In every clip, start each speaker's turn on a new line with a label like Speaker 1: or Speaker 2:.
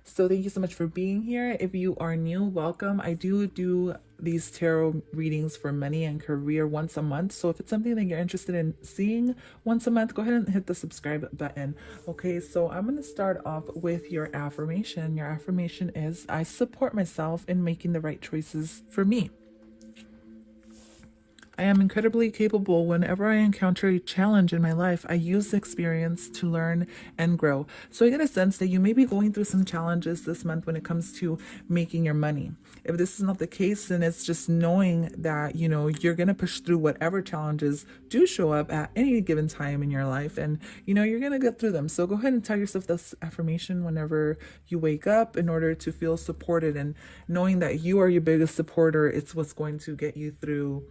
Speaker 1: So thank you so much for being here. If you are new, welcome. I do these tarot readings for money and career once a month. So if it's something that you're interested in seeing once a month, go ahead and hit the subscribe button. Okay, so I'm going to start off with your affirmation. Your affirmation is, I support myself in making the right choices for me. I am incredibly capable. Whenever I encounter a challenge in my life, I use the experience to learn and grow. So I get a sense that you may be going through some challenges this month when it comes to making your money. If this is not the case, then it's just knowing that, you're going to push through whatever challenges do show up at any given time in your life. And, you're going to get through them. So go ahead and tell yourself this affirmation whenever you wake up in order to feel supported, and knowing that you are your biggest supporter. It's what's going to get you through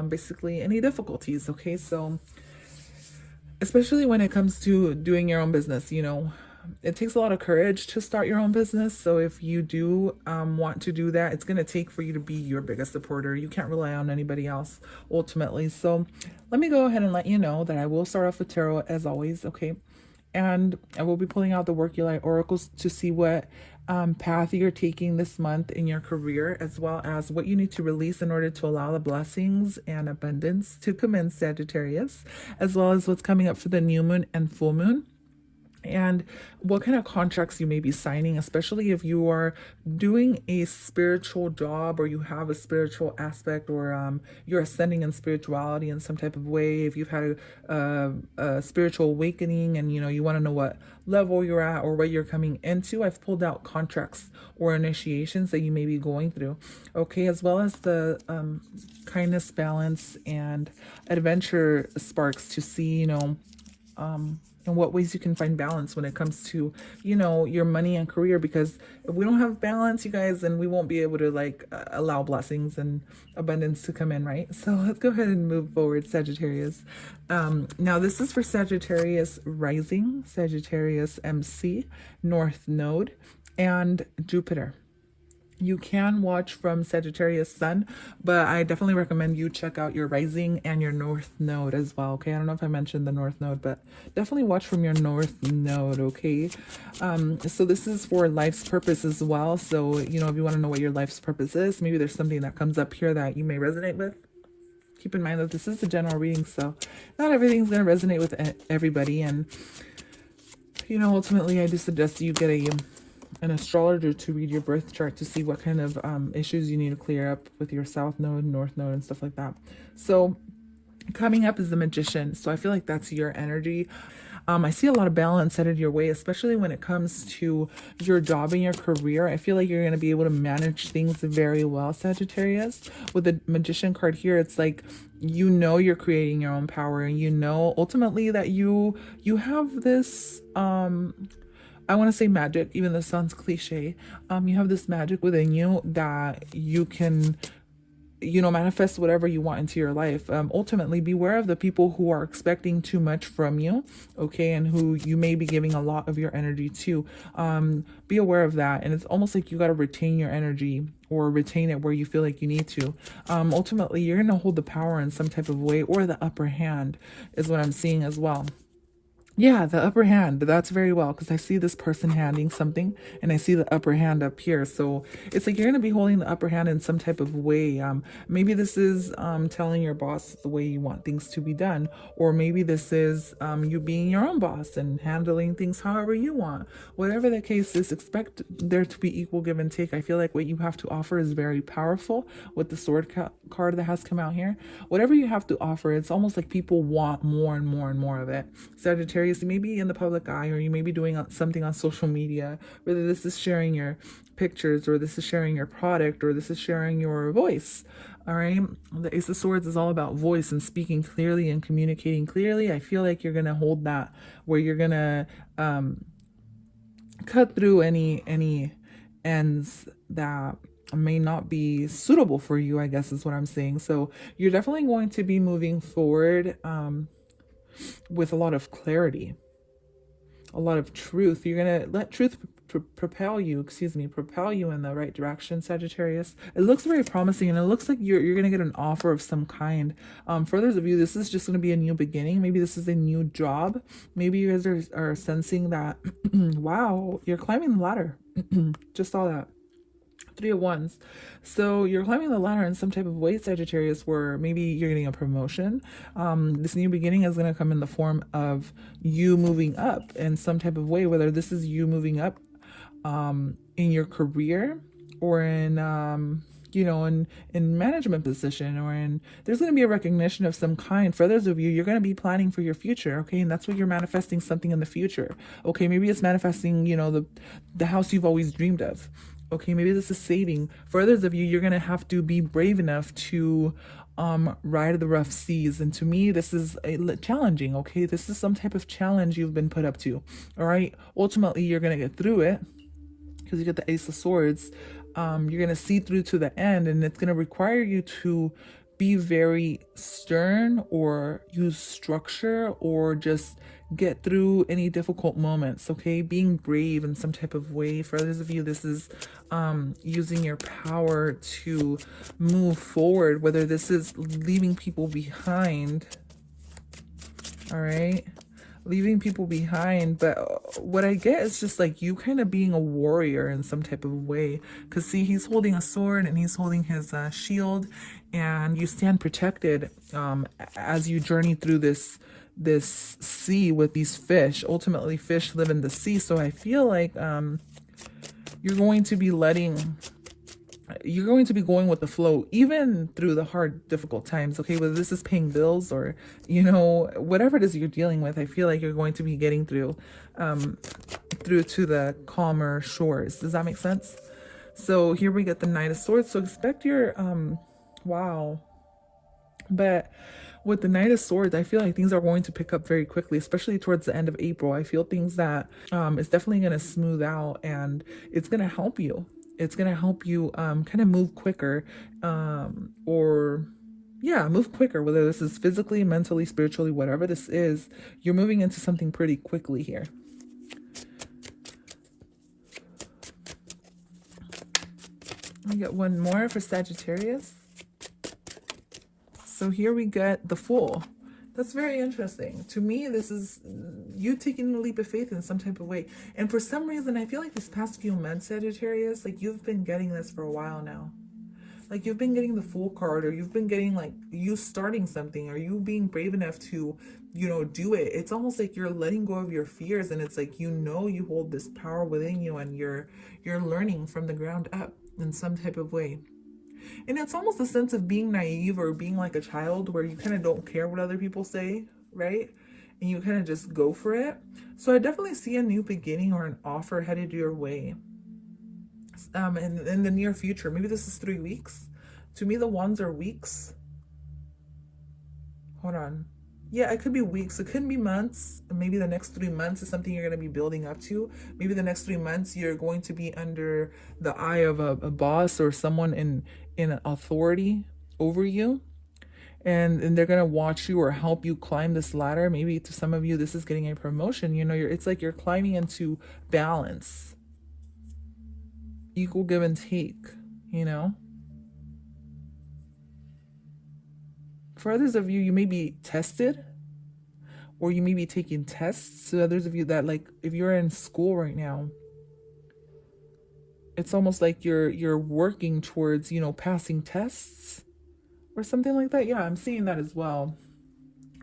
Speaker 1: basically any difficulties. Okay, so especially when it comes to doing your own business, it takes a lot of courage to start your own business. So if you do want to do that, it's going to take for you to be your biggest supporter. You can't rely on anybody else ultimately. So let me go ahead and let you know that I will start off with tarot as always. Okay, and I will be pulling out the Work Your Light oracles to see what path you're taking this month in your career, as well as what you need to release in order to allow the blessings and abundance to come in, Sagittarius, as well as what's coming up for the new moon and full moon, and what kind of contracts you may be signing, especially if you are doing a spiritual job or you have a spiritual aspect, or you're ascending in spirituality in some type of way. If you've had a spiritual awakening and you want to know what level you're at or what you're coming into, I've pulled out contracts or initiations that you may be going through. Okay, as well as the kindness, balance, and adventure sparks to see, in what ways you can find balance when it comes to, your money and career. Because if we don't have balance, you guys, then we won't be able to allow blessings and abundance to come in, right? So let's go ahead and move forward, Sagittarius. Now this is for Sagittarius rising, Sagittarius MC, North Node, and Jupiter. You can watch from Sagittarius Sun, but I definitely recommend you check out your rising and your North Node as well. Okay, I don't know if I mentioned the North Node, but definitely watch from your North Node. Okay, so this is for life's purpose as well. So if you want to know what your life's purpose is, maybe there's something that comes up here that you may resonate with. Keep in mind that this is a general reading, so not everything's going to resonate with everybody. And ultimately, I do suggest you get an astrologer to read your birth chart to see what kind of issues you need to clear up with your South Node, North Node, and stuff like that. So coming up is the Magician. So I feel like that's your energy. I see a lot of balance headed your way, especially when it comes to your job and your career. I feel like you're going to be able to manage things very well, Sagittarius. With the Magician card here, it's like, you're creating your own power, and ultimately that you have this I want to say magic, even though it sounds cliche. You have this magic within you that you can, manifest whatever you want into your life. Ultimately, beware of the people who are expecting too much from you, okay, and who you may be giving a lot of your energy to. Be aware of that. And it's almost like you got to retain your energy, or retain it where you feel like you need to. Ultimately, you're going to hold the power in some type of way, or the upper hand is what I'm seeing as well. Yeah, the upper hand. That's very well, because I see this person handing something, and I see the upper hand up here. So it's like you're going to be holding the upper hand in some type of way. Maybe this is telling your boss the way you want things to be done. Or maybe this is you being your own boss and handling things however you want. Whatever the case is, expect there to be equal give and take. I feel like what you have to offer is very powerful with the sword card that has come out here. Whatever you have to offer, it's almost like people want more and more and more of it. Sagittarius, you may be in the public eye, or you may be doing something on social media, whether this is sharing your pictures, or this is sharing your product, or this is sharing your voice. All right, the Ace of Swords is all about voice and speaking clearly and communicating clearly. I feel like you're going to hold that, where you're going to cut through any ends that may not be suitable for you, I guess is what I'm saying. So you're definitely going to be moving forward with a lot of clarity, a lot of truth. You're going to let truth propel you, propel you in the right direction, Sagittarius. It looks very promising, and it looks like you're going to get an offer of some kind. For those of you, this is just going to be a new beginning. Maybe this is a new job. Maybe you guys are sensing that, wow, you're climbing the ladder. Just saw that. Three of Wands. So you're climbing the ladder in some type of way, Sagittarius, where maybe you're getting a promotion. This new beginning is going to come in the form of you moving up in some type of way, whether this is you moving up in your career, or in in management position, or there's going to be a recognition of some kind. For others of you, you're going to be planning for your future, okay? And that's what you're manifesting, something in the future, okay? Maybe it's manifesting, the house you've always dreamed of. Okay, maybe this is saving. For others of you, you're going to have to be brave enough to ride the rough seas. And to me, this is challenging, okay? This is some type of challenge you've been put up to, all right? Ultimately, you're going to get through it because you get the Ace of Swords. You're going to see through to the end, and it's going to require you to be very stern, or use structure, or just get through any difficult moments, okay? Being brave in some type of way. For others of you, this is using your power to move forward, whether this is leaving people behind, all right? Leaving people behind. But what I get is just like you kind of being a warrior in some type of way, because see, he's holding a sword and he's holding his shield, and you stand protected as you journey through this sea with these fish. Ultimately, fish live in the sea, so I feel like you're going to be going with the flow, even through the hard, difficult times, okay? Whether this is paying bills, or, whatever it is you're dealing with, I feel like you're going to be getting through to the calmer shores. Does that make sense? So here we get the Knight of Swords. So expect your, wow. But with the Knight of Swords, I feel like things are going to pick up very quickly, especially towards the end of April. I feel things that it's definitely going to smooth out, and it's going to help you. It's going to help you kind of move quicker, move quicker, whether this is physically, mentally, spiritually, whatever this is, you're moving into something pretty quickly here. I get one more for Sagittarius. So here we get the Fool. That's very interesting. To me, this is you taking a leap of faith in some type of way. And for some reason, I feel like these past few months, Sagittarius, like you've been getting this for a while now. Like you've been getting the Fool card, or you've been getting like you starting something, or you being brave enough to, do it. It's almost like you're letting go of your fears, and it's like, you hold this power within you, and you're learning from the ground up in some type of way. And it's almost a sense of being naive, or being like a child, where you kind of don't care what other people say, right? And you kind of just go for it. So I definitely see a new beginning or an offer headed your way in the near future. Maybe this is 3 weeks. To me, the wands are weeks. Hold on. Yeah, it could be weeks. It could be months. Maybe the next 3 months is something you're going to be building up to. Maybe the next 3 months you're going to be under the eye of a boss, or someone in authority over you. And they're going to watch you or help you climb this ladder. Maybe to some of you, this is getting a promotion. It's like you're climbing into balance. Equal give and take, For others of you, you may be tested, or you may be taking tests. So others of you that, like, if you're in school right now, it's almost like you're working towards, passing tests or something like that. Yeah, I'm seeing that as well.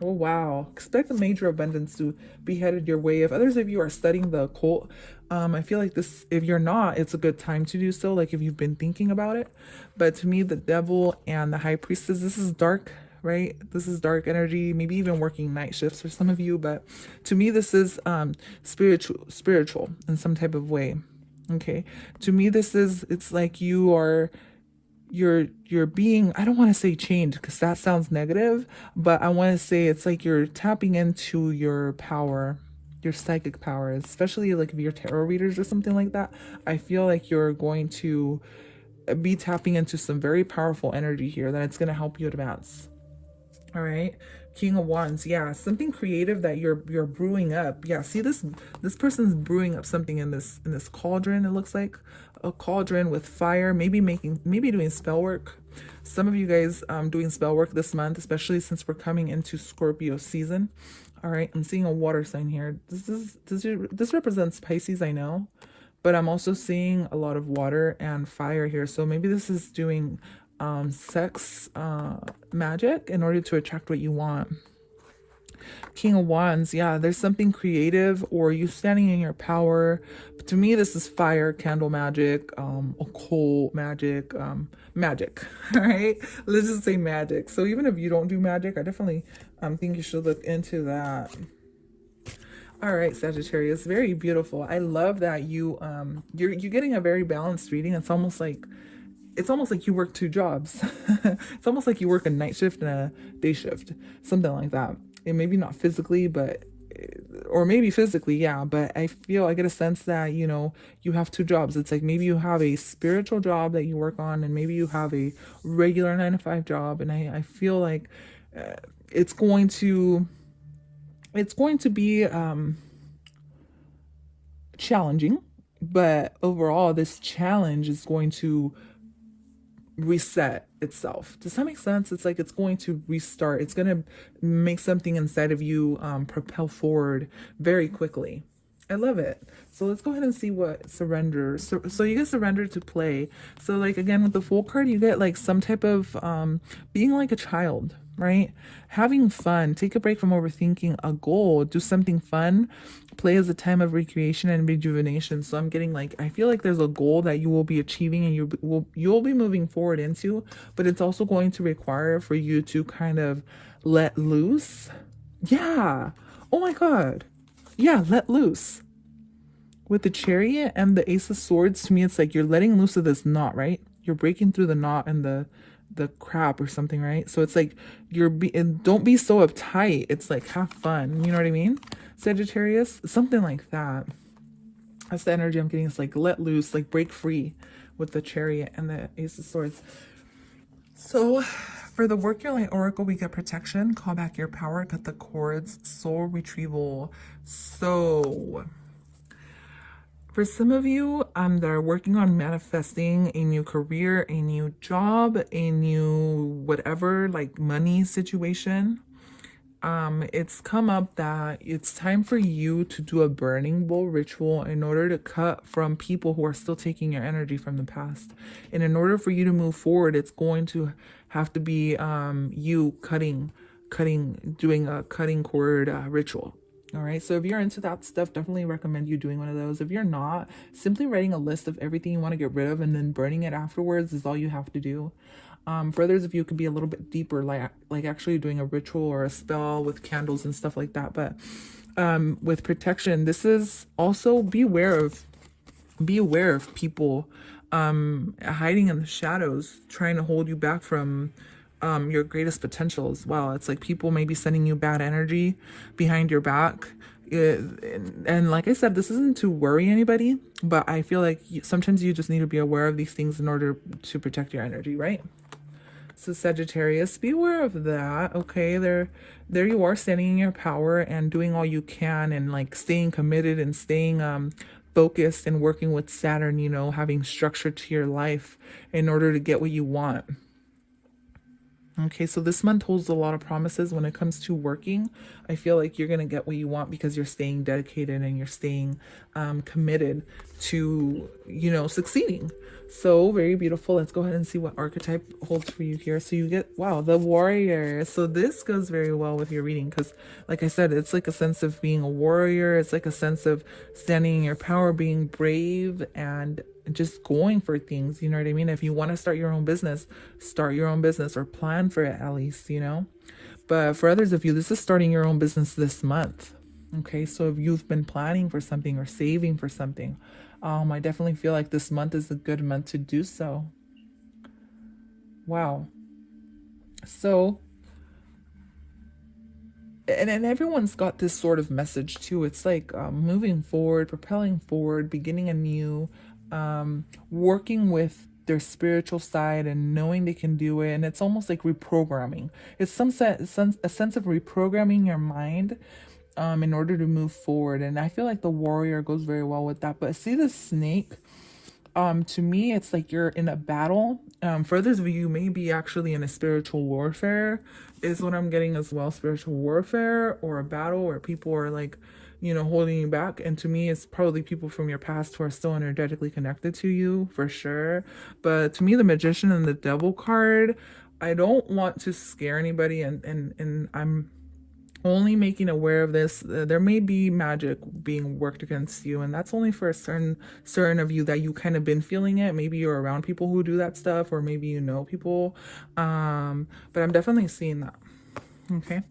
Speaker 1: Oh, wow. Expect a major abundance to be headed your way. If others of you are studying the occult, I feel like this, if you're not, it's a good time to do so, like if you've been thinking about it. But to me, the Devil and the High Priestess, this is dark, right? This is dark energy, maybe even working night shifts for some of you. But to me, this is spiritual in some type of way. Okay. To me, it's like you're being, I don't want to say chained, because that sounds negative, but I want to say it's like you're tapping into your power, your psychic power, especially like if you're tarot readers or something like that. I feel like you're going to be tapping into some very powerful energy here that it's going to help you advance. All right. King of Wands, yeah, something creative that you're brewing up. Yeah, see this person's brewing up something in this cauldron. It looks like a cauldron with fire. Maybe doing spell work. Some of you guys doing spell work this month, especially since we're coming into Scorpio season. All right, I'm seeing a water sign here. This represents Pisces, I know, but I'm also seeing a lot of water and fire here. So maybe this is doing sex magic in order to attract what you want. King of Wands, yeah, there's something creative or you standing in your power. But to me, this is fire, candle magic, occult magic, magic. All right, let's just say magic. So even if you don't do magic, I definitely think you should look into that. All right, Sagittarius, very beautiful. I love that you're getting a very balanced reading. It's almost like you work two jobs. It's almost like you work a night shift and a day shift, something like that. And maybe not physically, or maybe physically, yeah. But I get a sense that, you have two jobs. It's like maybe you have a spiritual job that you work on, and maybe you have a regular 9-to-5 job. And I feel like it's going to be challenging, but overall, this challenge is going to reset itself. Does that make sense? It's like it's going to restart. It's going to make something inside of you propel forward very quickly. I love it. So let's go ahead and see what surrender. So you get surrender to play. So like again with the Fool card, you get like some type of being like a child, right? Having fun. Take a break from overthinking a goal. Do something fun. Play as a time of recreation and rejuvenation. So I'm getting like, I feel like there's a goal that you will be achieving and you'll be moving forward into, but it's also going to require for you to kind of let loose. Yeah. Oh my God. Yeah, let loose. With the Chariot and the Ace of Swords, to me, it's like you're letting loose of this knot, right? You're breaking through the knot and the crap or something, right? So it's like don't be so uptight. It's like have fun. You know what I mean? Sagittarius, something like that. That's the energy I'm getting. It's like let loose, like break free with the Chariot and the Ace of Swords. So for the Work Your Light Oracle, we get protection, call back your power, cut the cords, soul retrieval. So for some of you that are working on manifesting a new career, a new job, a new whatever, like money situation, it's come up that it's time for you to do a burning bowl ritual in order to cut from people who are still taking your energy from the past. And in order for you to move forward, it's going to have to be you doing a cutting cord ritual. All right, so if you're into that stuff, definitely recommend you doing one of those. If you're not, simply writing a list of everything you want to get rid of and then burning it afterwards is all you have to do. For others of you, it could be a little bit deeper, like actually doing a ritual or a spell with candles and stuff like that. But with protection, this is also be aware of people hiding in the shadows, trying to hold you back from your greatest potential as well. It's like people may be sending you bad energy behind your back. And like I said, this isn't to worry anybody, but I feel like sometimes you just need to be aware of these things in order to protect your energy, right? So Sagittarius, be aware of that. Okay, there you are, standing in your power and doing all you can and like staying committed and staying focused and working with Saturn, having structure to your life in order to get what you want. Okay, so this month holds a lot of promises when it comes to working. I feel like you're going to get what you want because you're staying dedicated and you're staying committed to, succeeding. So very beautiful. Let's go ahead and see what archetype holds for you here. So you get, wow, the warrior. So this goes very well with your reading because, like I said, it's like a sense of being a warrior. It's like a sense of standing in your power, being brave, and just going for things. You know what I mean? If you want to start your own business, start your own business or plan for it at least, But for others of you, this is starting your own business this month. Okay, so if you've been planning for something or saving for something, I definitely feel like this month is a good month to do so. Wow. So, and everyone's got this sort of message too. It's like moving forward, propelling forward, beginning anew, working with their spiritual side and knowing they can do it. And it's almost like reprogramming. It's a sense of reprogramming your mind in order to move forward. And I feel like the warrior goes very well with that. But see the snake, to me, it's like you're in a battle. For others of you, may be actually in a spiritual warfare is what I'm getting as well. Spiritual warfare or a battle where people are like, holding you back. And to me, it's probably people from your past who are still energetically connected to you, for sure. But to me, the magician and the devil card, I don't want to scare anybody, and I'm only making aware of this. There may be magic being worked against you, and that's only for a certain of you that you kind of been feeling it. Maybe you're around people who do that stuff, or maybe you know people, but I'm definitely seeing that. Okay,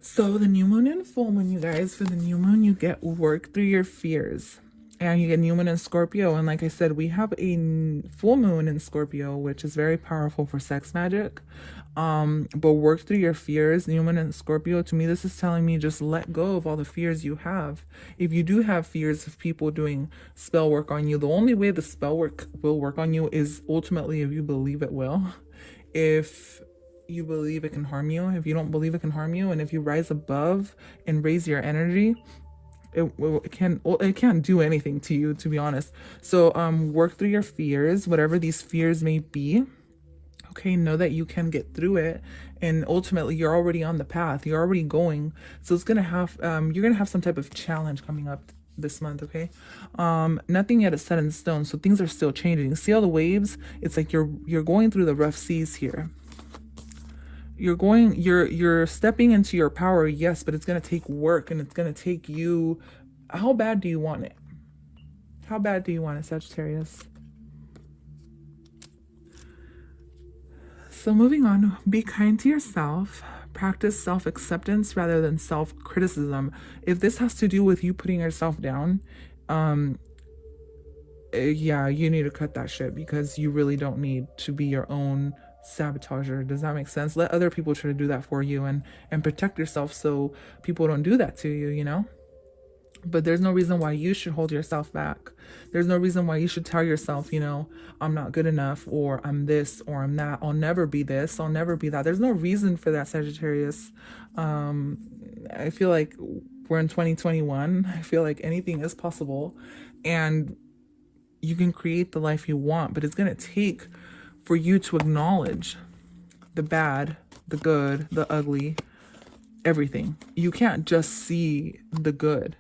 Speaker 1: so the new moon and full moon, you guys. For the new moon, you get work through your fears, and you get new moon in Scorpio. And like I said, we have a full moon in Scorpio, which is very powerful for sex magic. But work through your fears. New moon in Scorpio, to me, this is telling me just let go of all the fears you have. If you do have fears of people doing spell work on you, the only way the spell work will work on you is ultimately if you believe it will. If you believe it can harm you, if you don't believe it can harm you, and if you rise above and raise your energy, it can't do anything to you, to be honest. So work through your fears, whatever these fears may be. Okay, know that you can get through it, and ultimately you're already on the path. You're already going. So it's gonna have you're gonna have some type of challenge coming up this month. Okay, nothing yet is set in stone, so things are still changing. See all the waves? It's like you're going through the rough seas here. You're stepping into your power, yes, but it's gonna take work, and it's gonna take you. How bad do you want it? How bad do you want it, Sagittarius? So moving on, be kind to yourself. Practice self-acceptance rather than self-criticism. If this has to do with you putting yourself down, yeah, you need to cut that shit, because you really don't need to be your own sabotager. Does that make sense? Let other people try to do that for you, and protect yourself so people don't do that to you, But there's no reason why you should hold yourself back. There's no reason why you should tell yourself, I'm not good enough, or I'm this, or I'm that. I'll never be this. I'll never be that. There's no reason for that, Sagittarius. I feel like we're in 2021. I feel like anything is possible, and you can create the life you want, but it's going to take for you to acknowledge the bad, the good, the ugly, everything. You can't just see the good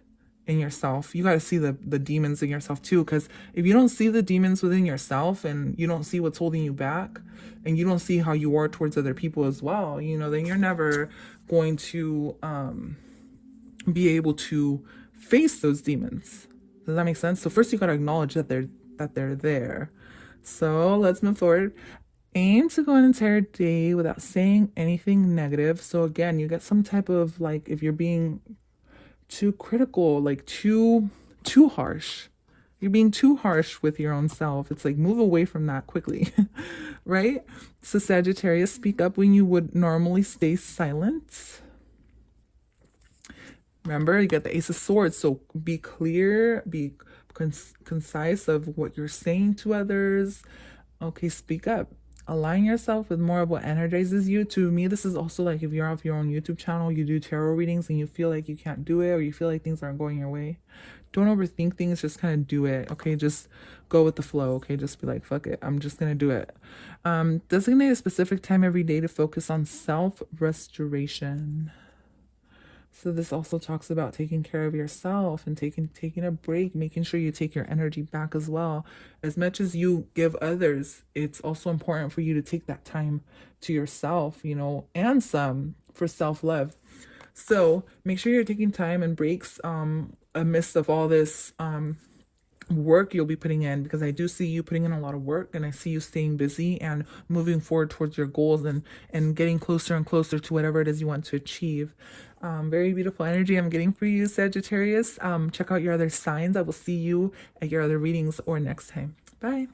Speaker 1: in yourself. You got to see the demons in yourself too, because if you don't see the demons within yourself, and you don't see what's holding you back, and you don't see how you are towards other people as well, then you're never going to be able to face those demons. Does that make sense? So first you got to acknowledge that they're there. So let's move forward. Aim to go an entire day without saying anything negative. So again, you get some type of, like, if you're being too critical, like too harsh, you're being too harsh with your own self. It's like, move away from that quickly. Right? So Sagittarius, speak up when you would normally stay silent. Remember, you got the Ace of Swords, so be clear, be concise of what you're saying to others. Okay, speak up. Align yourself with more of what energizes you. To me, this is also like if you're off your own YouTube channel, you do tarot readings, and you feel like you can't do it, or you feel like things aren't going your way. Don't overthink things, just kind of do it. Okay, just go with the flow. Okay, just be like, fuck it, I'm just gonna do it. Designate a specific time every day to focus on self-restoration. So this also talks about taking care of yourself and taking a break, making sure you take your energy back as well. As much as you give others, it's also important for you to take that time to yourself, and some for self-love. So make sure you're taking time and breaks amidst of all this work you'll be putting in, because I do see you putting in a lot of work, and I see you staying busy and moving forward towards your goals, and getting closer and closer to whatever it is you want to achieve. Very beautiful energy I'm getting for you, Sagittarius. Check out your other signs. I will see you at your other readings or next time. Bye.